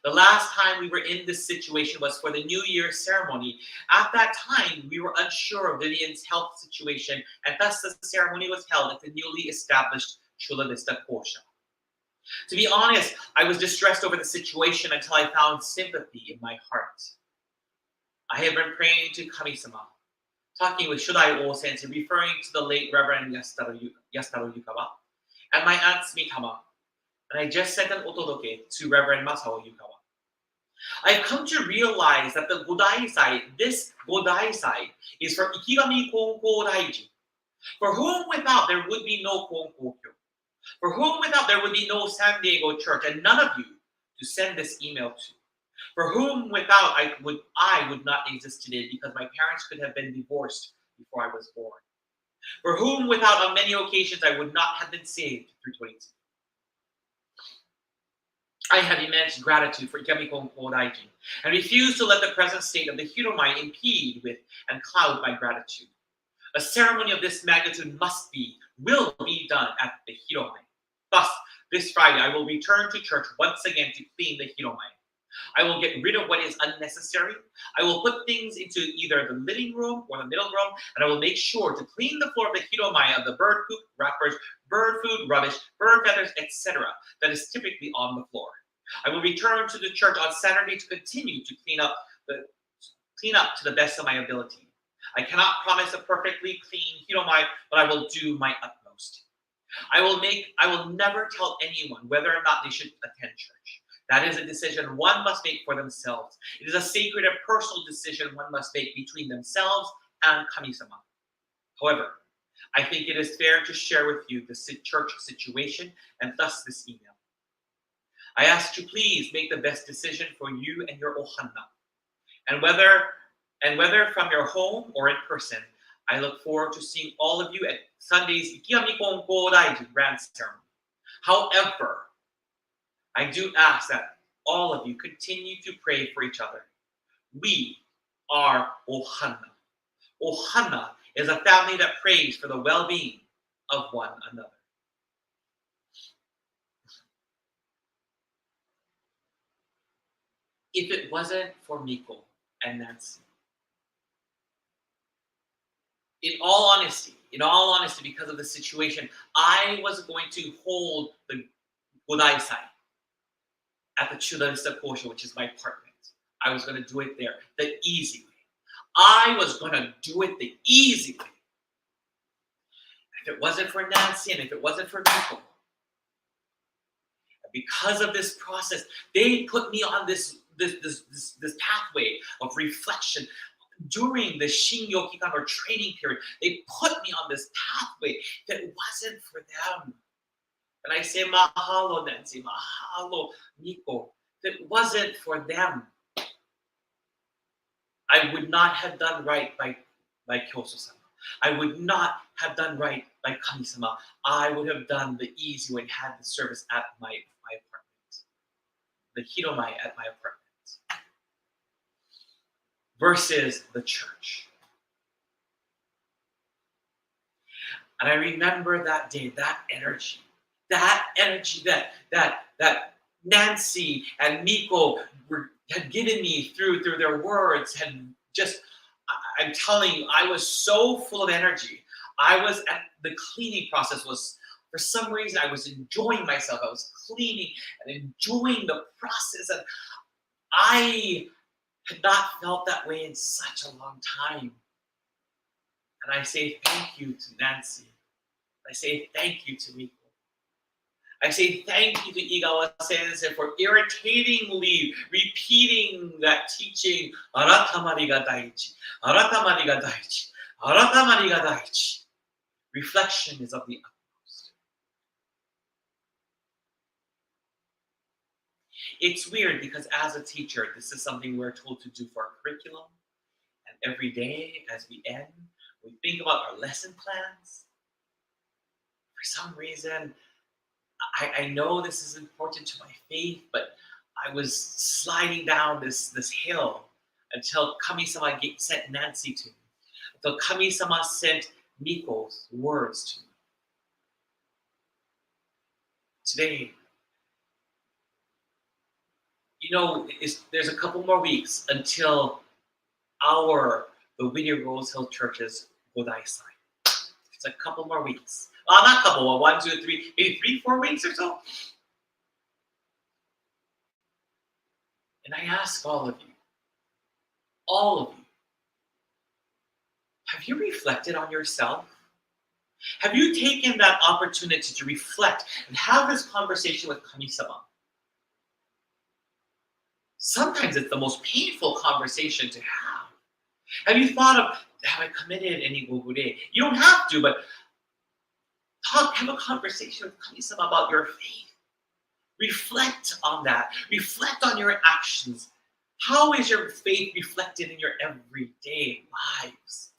The last time we were in this situation was for the New Year's ceremony. At that time, we were unsure of Vivian's health situation, and thus the ceremony was held at the newly established Chula Vista Kosha. To be honest, I was distressed over the situation until I found sympathy in my heart. I had been praying to Kami-sama, talking with Shudai O-sensei, referring to the late Reverend Yasutaro Yukawa, and my aunt Smitama, and I just sent an otodoke to Reverend Masao Yukawa. I've come to realize that this Godaisai, is for Ikigami Konko Daiji, for whom without there would be no Konko Kyo, for whom without there would be no San Diego Church, and none of you to send this email to, for whom without I would not exist today because my parents could have been divorced before I was born, for whom without on many occasions I would not have been saved through 22. I have immense gratitude for Ikami Konko Daijin and refuse to let the present state of the Hiromai impede with and cloud my gratitude. A ceremony of this magnitude will be done at the Hiromai. Thus, this Friday I will return to church once again to clean the Hiromai. I will get rid of what is unnecessary. I will put things into either the living room or the middle room, and I will make sure to clean the floor of the hiromai of the bird poop, wrappers, bird food, rubbish, bird feathers, etc. that is typically on the floor. I will return to the church on Saturday to continue to clean up to the best of my ability. I cannot promise a perfectly clean hiromai, but I will do my utmost. I will never tell anyone whether or not they should attend church. That is a decision one must make for themselves. It is a sacred and personal decision one must make between themselves and Kami-sama. However, I think it is fair to share with you the church situation and thus this email. I ask you please make the best decision for you and your ohana. And whether from your home or in person, I look forward to seeing all of you at Sunday's Ikiyami Konko Daiji Grand Ceremony. However, I do ask that all of you continue to pray for each other. We are Ohana. Ohana is a family that prays for the well-being of one another. If it wasn't for Miko and Nancy, in all honesty, because of the situation, I was going to hold the Godaisai at the Chudavista Kosho, which is my apartment. I was going to do it there, the easy way. I was going to do it the easy way. If it wasn't for Nancy and if it wasn't for Miko, because of this process, they put me on this pathway of reflection. During the Shinyo Kikan or training period, they put me on this pathway that wasn't for them. And I say, mahalo, Nancy, mahalo, Miko. If it wasn't for them, I would not have done right by Kyoso-sama. I would not have done right by Kami-sama. I would have done the easy way and had the service at my apartment. The hiromai at my apartment. Versus the church. And I remember that day, that energy that Nancy and Miko had given me through their words, had just, I'm telling you, I was so full of energy. I was at the cleaning process was, for some reason, I was enjoying myself. I was cleaning and enjoying the process. And I had not felt that way in such a long time. And I say thank you to Nancy. I say thank you to Miko. I say thank you to Igawa Sensei for irritatingly repeating that teaching. Aratamari ga daichi. Aratamari ga daichi. Aratamari ga daichi. Reflection is of the utmost. It's weird because as a teacher, this is something we're told to do for our curriculum. And every day as we end, we think about our lesson plans. For some reason, I know this is important to my faith, but I was sliding down this hill until Kami-sama sent Nancy to me. Until Kami-sama sent Miko's words to me. Today, there's a couple more weeks until the Whittier-Hill Church's Godaisai. It's a couple more weeks. Not couple, 1, 2, 3, maybe 3, 4 weeks or so. And I ask all of you, have you reflected on yourself? Have you taken that opportunity to reflect and have this conversation with Kami-sama? Sometimes it's the most painful conversation to have. Have you thought of, have I committed any gogure? You don't have to, but have a conversation with Kami-sama about your faith. Reflect on that. Reflect on your actions. How is your faith reflected in your everyday lives?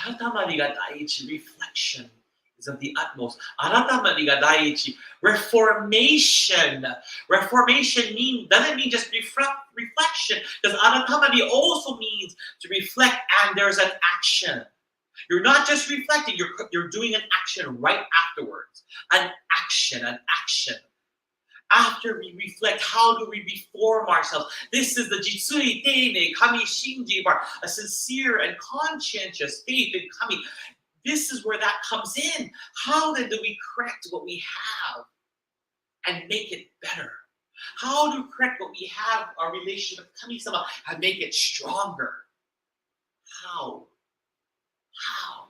Aratamari ga daichi. Reflection is of the utmost. Aratamari ga daichi. Reformation. Reformation doesn't mean just reflection, because aratamari also means to reflect and there's an action. You're not just reflecting, you're doing an action right afterwards. An action. After we reflect, how do we reform ourselves? This is the Jitsui Teine Kami Shinji bar, a sincere and conscientious faith in Kami. This is where that comes in. How then do we correct what we have and make it better? How do we correct what we have, our relationship with Kami-sama, and make it stronger? How? How?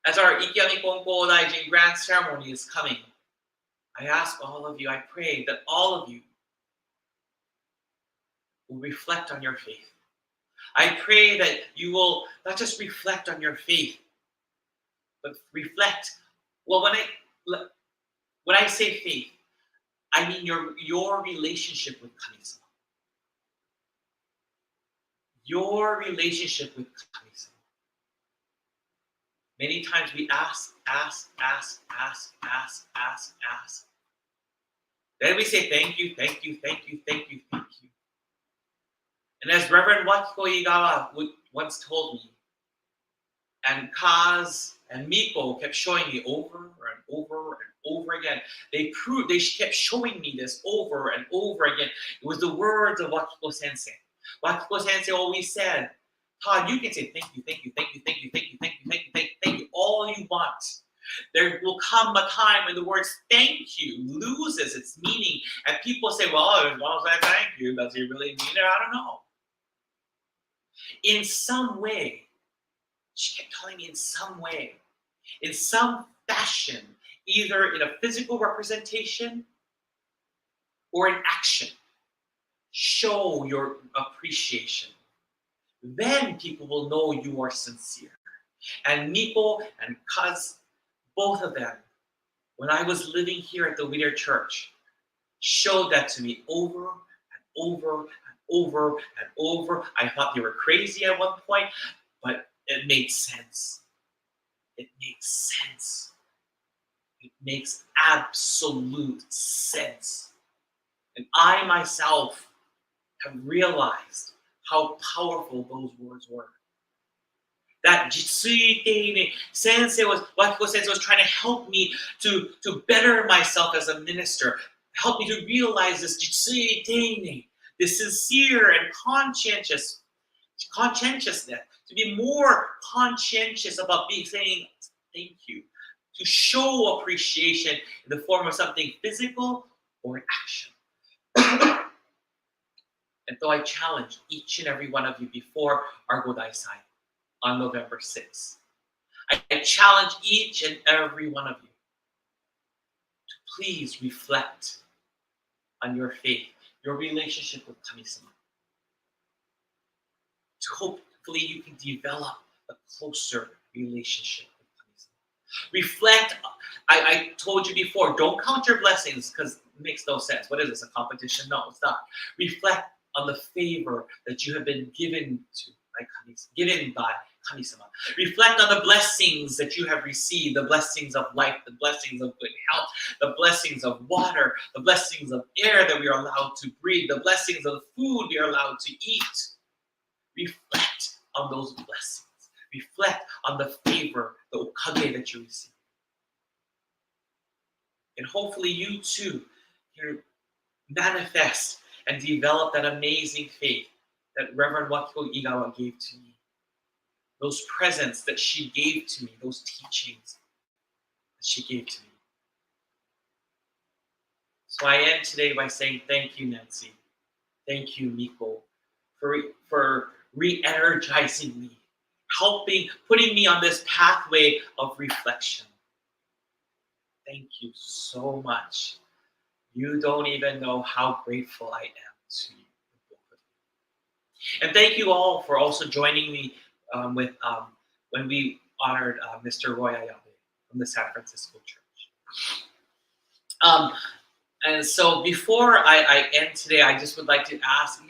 As our Ikiyami Konko Daijin grand ceremony is coming, I ask all of you, I pray that all of you will reflect on your faith. I pray that you will not just reflect on your faith, but reflect. Well, when I say faith, I mean your relationship with Kami-sama. Your relationship with Kami-sama. Many times we ask. Then we say thank you. And as Reverend Wakiko Igawa once told me, and Kaz and Miko kept showing me over and over again. They kept showing me this over and over again. It was the words of Wakiko Sensei. Wakiko Sensei always said, Todd, you can say thank you, all you want. There will come a time when the word thank you loses its meaning, and people say, well, as long as I thank you, does he really mean it? I don't know. In some way, she kept telling me in some way, in some fashion, either in a physical representation or in action, show your appreciation. Then people will know you are sincere. And Miko and Kaz, both of them, when I was living here at the Whittier Church, showed that to me over and over and over. I thought they were crazy at one point, but it made sense. It makes sense. It makes absolute sense. And I myself have realized how powerful those words were. That Jitsui Teine Wakiko Sensei was trying to help me to better myself as a minister, help me to realize this Jitsui Teine, this sincere and conscientiousness, to be more conscientious about saying thank you, to show appreciation in the form of something physical or an action. And so I challenge each and every one of you before our Godaisai on November 6th. I challenge each and every one of you to please reflect on your faith, your relationship with Kami-sama. To hopefully you can develop a closer relationship with Kami-sama. Reflect. I told you before, don't count your blessings because it makes no sense. What is this, a competition? No, it's not. Reflect on the favor that you have been given by Kami-sama. Reflect on the blessings that you have received, the blessings of life, the blessings of good health, the blessings of water, the blessings of air that we are allowed to breathe, the blessings of food we are allowed to eat. Reflect on those blessings. Reflect on the favor, the okage that you receive. And hopefully you too can manifest and develop that amazing faith that Reverend Wakiko Igawa gave to me. Those presents that she gave to me, those teachings that she gave to me. So I end today by saying thank you, Nancy. Thank you, Miko, for re-energizing me, putting me on this pathway of reflection. Thank you so much. You don't even know how grateful I am to you, both of you. And thank you all for also joining me when we honored Mr. Roy Ayabe from the San Francisco Church. And so before I end today, I just would like to ask,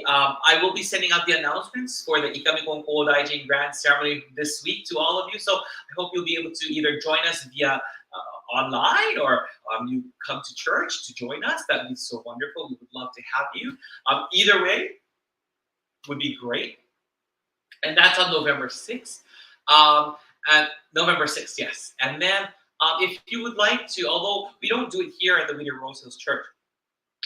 I will be sending out the announcements for the Ikami Konko Daijin Grand Ceremony this week to all of you. So I hope you'll be able to either join us via online or you come to church to join us. That would be so wonderful. We would love to have you. Either way would be great. And that's on November 6th. And November 6th, yes. And then If you would like to, although we don't do it here at the Whittier-Rose Hills Church,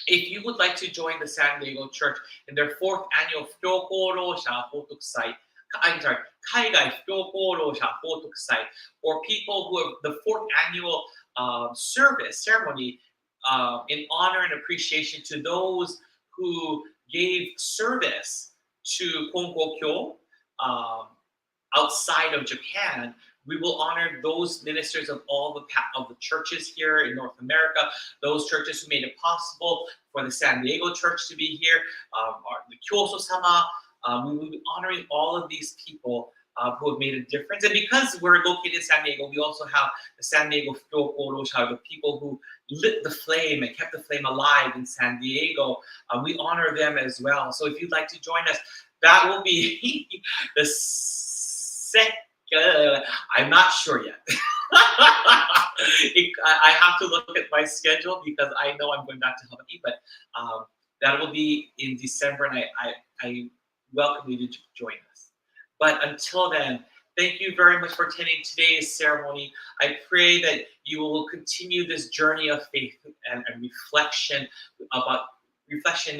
if you would like to join the San Diego Church in their fourth annual 不教功労者報徳祭, I'm sorry, 海外不教功労者報徳祭, or people who have the fourth annual service ceremony in honor and appreciation to those who gave service to Konkokyo outside of Japan. We will honor those ministers of all of the churches here in North America, those churches who made it possible for the San Diego Church to be here, the Kyoso-sama. We will be honoring all of these people who have made a difference. And because we're located in San Diego, we also have the San Diego Fukuoka, the people who lit the flame and kept the flame alive in San Diego. We honor them as well. So if you'd like to join us, that will be the second. I'm not sure yet. I have to look at my schedule because I know I'm going back to Hawaii, but that will be in December, and I welcome you to join us. But until then, thank you very much for attending today's ceremony. I pray that you will continue this journey of faith and reflection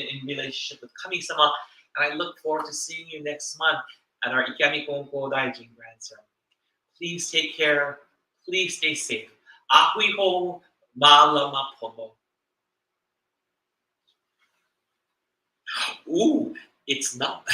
in relationship with Kami-sama, and I look forward to seeing you next month at our Ikami Konko Daijin Grand Ceremony. Please take care. Please stay safe. Ahui ho malama pomo. Ooh, it's not.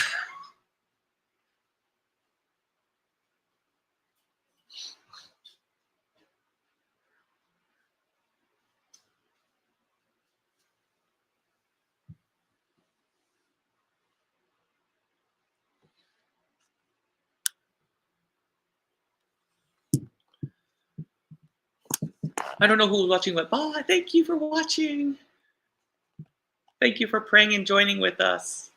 I don't know who's watching, but thank you for watching. Thank you for praying and joining with us.